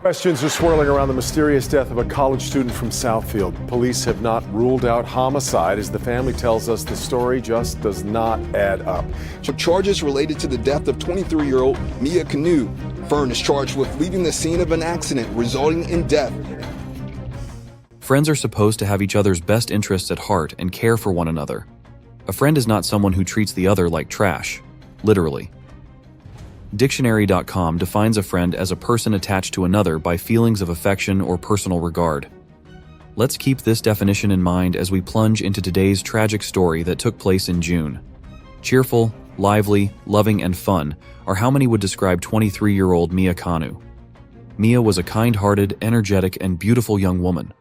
Questions are swirling around the mysterious death of a college student from Southfield. Police have not ruled out homicide. As the family tells us, the story just does not add up. Charges related to the death of 23-year-old Mia Kanu. Fern is charged with leaving the scene of an accident resulting in death. Friends are supposed to have each other's best interests at heart and care for one another. A friend is not someone who treats the other like trash, literally. Dictionary.com defines a friend as a person attached to another by feelings of affection or personal regard. Let's keep this definition in mind as we plunge into today's tragic story that took place in June. Cheerful, lively, loving, and fun are how many would describe 23-year-old Mia Kanu. Mia was a kind-hearted, energetic, and beautiful young woman.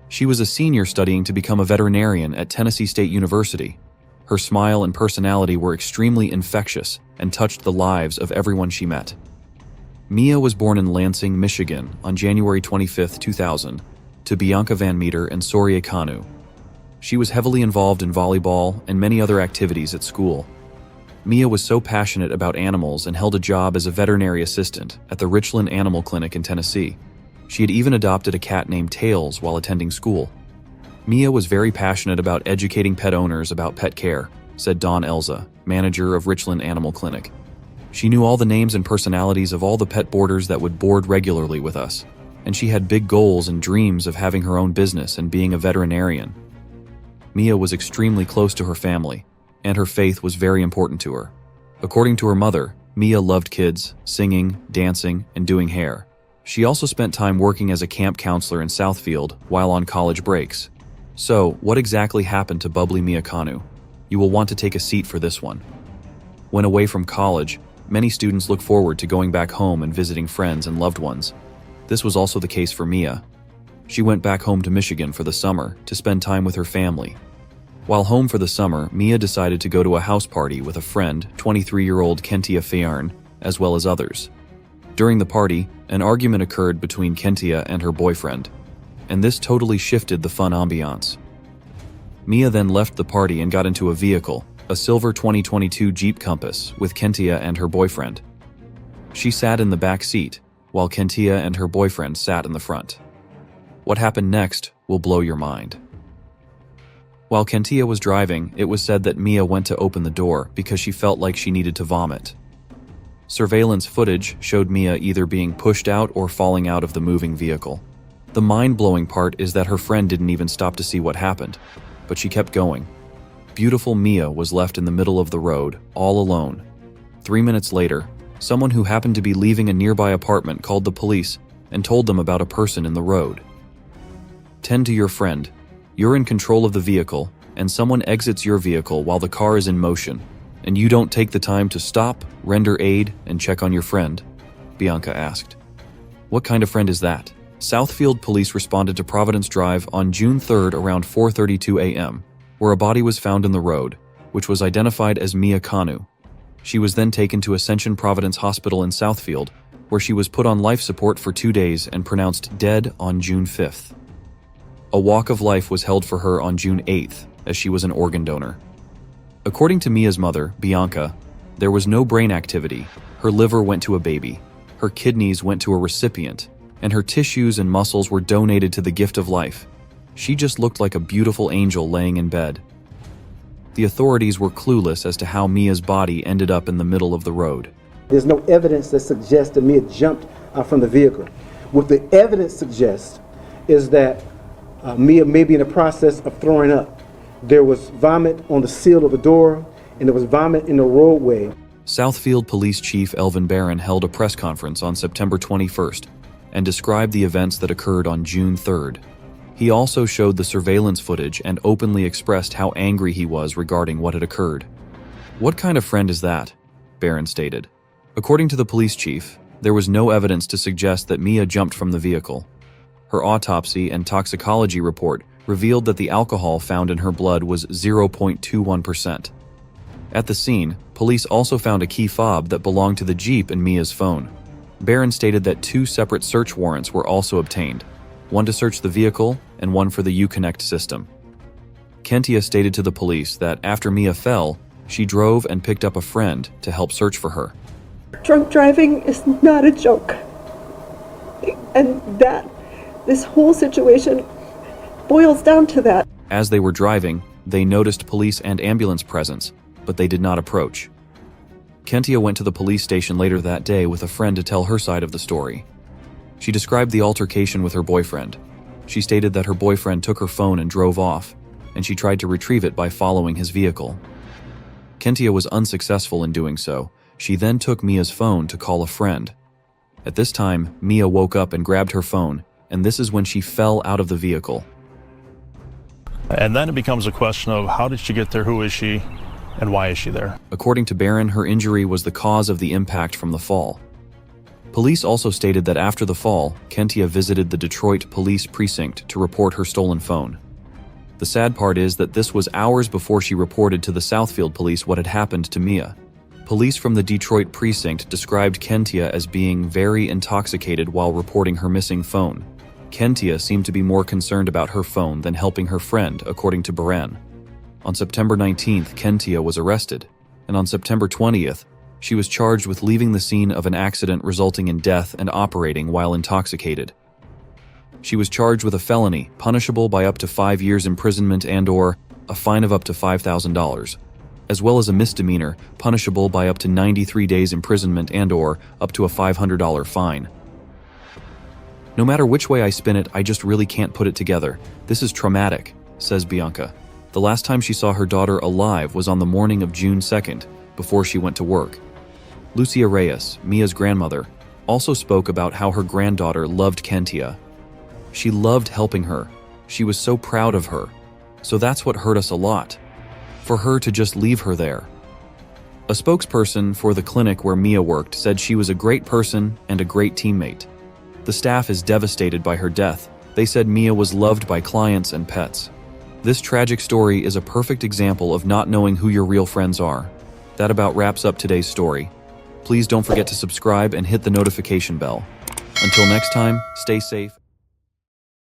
She was a senior studying to become a veterinarian at Tennessee State University. Her smile and personality were extremely infectious and touched the lives of everyone she met. Mia was born in Lansing, Michigan on January 25, 2000, to Bianca VanMeter and Sorie Kanu. She was heavily involved in volleyball and many other activities at school. Mia was so passionate about animals and held a job as a veterinary assistant at the Richland Animal Clinic in Tennessee. She had even adopted a cat named Tails while attending school. Mia was very passionate about educating pet owners about pet care, said Dawn Elza, manager of Richland Animal Clinic. She knew all the names and personalities of all the pet boarders that would board regularly with us, and she had big goals and dreams of having her own business and being a veterinarian. Mia was extremely close to her family, and her faith was very important to her. According to her mother, Mia loved kids, singing, dancing, and doing hair. She also spent time working as a camp counselor in Southfield while on college breaks. So, what exactly happened to bubbly Mia Kanu? You will want to take a seat for this one. When away from college, many students look forward to going back home and visiting friends and loved ones. This was also the case for Mia. She went back home to Michigan for the summer to spend time with her family. While home for the summer, Mia decided to go to a house party with a friend, 23-year-old Kentia Fayarn, as well as others. During the party, an argument occurred between Kentia and her boyfriend, and this totally shifted the fun ambiance. Mia then left the party and got into a vehicle, a silver 2022 Jeep Compass, with Kentia and her boyfriend. She sat in the back seat, while Kentia and her boyfriend sat in the front. What happened next will blow your mind. While Kentia was driving, it was said that Mia went to open the door because she felt like she needed to vomit. Surveillance footage showed Mia either being pushed out or falling out of the moving vehicle. The mind-blowing part is that her friend didn't even stop to see what happened, but she kept going. Beautiful Mia was left in the middle of the road, all alone. 3 minutes later, someone who happened to be leaving a nearby apartment called the police and told them about a person in the road. Tend to your friend. You're in control of the vehicle, and someone exits your vehicle while the car is in motion, and you don't take the time to stop, render aid, and check on your friend? Bianca asked. What kind of friend is that? Southfield police responded to Providence Drive on June 3rd around 4:32 a.m., where a body was found in the road, which was identified as Mia Kanu. She was then taken to Ascension Providence Hospital in Southfield, where she was put on life support for 2 days and pronounced dead on June 5th. A walk of life was held for her on June 8th, as she was an organ donor. According to Mia's mother, Bianca, there was no brain activity. Her liver went to a baby, her kidneys went to a recipient, and her tissues and muscles were donated to the gift of life. She just looked like a beautiful angel laying in bed. The authorities were clueless as to how Mia's body ended up in the middle of the road. There's no evidence that suggests that Mia jumped from the vehicle. What the evidence suggests is that Mia may be in the process of throwing up. There was vomit on the seal of the door, and there was vomit in the roadway. Southfield Police Chief Elvin Barron held a press conference on September 21st and described the events that occurred on June 3rd. He also showed the surveillance footage and openly expressed how angry he was regarding what had occurred. What kind of friend is that? Barron stated. According to the police chief, there was no evidence to suggest that Mia jumped from the vehicle. Her autopsy and toxicology report revealed that the alcohol found in her blood was 0.21%. At the scene, police also found a key fob that belonged to the Jeep and Mia's phone. Barron stated that 2 separate search warrants were also obtained, one to search the vehicle and one for the Uconnect system. Kentia stated to the police that after Mia fell, she drove and picked up a friend to help search for her. Drunk driving is not a joke. And this whole situation boils down to that. As they were driving, they noticed police and ambulance presence, but they did not approach. Kentia went to the police station later that day with a friend to tell her side of the story. She described the altercation with her boyfriend. She stated that her boyfriend took her phone and drove off, and she tried to retrieve it by following his vehicle. Kentia was unsuccessful in doing so. She then took Mia's phone to call a friend. At this time, Mia woke up and grabbed her phone, and this is when she fell out of the vehicle. And then it becomes a question of how did she get there, who is she, and why is she there? According to Barron, her injury was the cause of the impact from the fall. Police also stated that after the fall, Kentia visited the Detroit Police Precinct to report her stolen phone. The sad part is that this was hours before she reported to the Southfield police what had happened to Mia. Police from the Detroit precinct described Kentia as being very intoxicated while reporting her missing phone. Kentia seemed to be more concerned about her phone than helping her friend, according to Barron. On September 19th, Kentia was arrested, and on September 20th, she was charged with leaving the scene of an accident resulting in death and operating while intoxicated. She was charged with a felony, punishable by up to 5 years imprisonment and/or a fine of up to $5,000, as well as a misdemeanor, punishable by up to 93 days imprisonment and/or up to a $500 fine. No matter which way I spin it, I just really can't put it together. This is traumatic, says Bianca. The last time she saw her daughter alive was on the morning of June 2nd, before she went to work. Lucia Reyes, Mia's grandmother, also spoke about how her granddaughter loved Kentia. She loved helping her. She was so proud of her. So that's what hurt us a lot. For her to just leave her there. A spokesperson for the clinic where Mia worked said she was a great person and a great teammate. The staff is devastated by her death. They said Mia was loved by clients and pets. This tragic story is a perfect example of not knowing who your real friends are. That about wraps up today's story. Please don't forget to subscribe and hit the notification bell. Until next time, stay safe.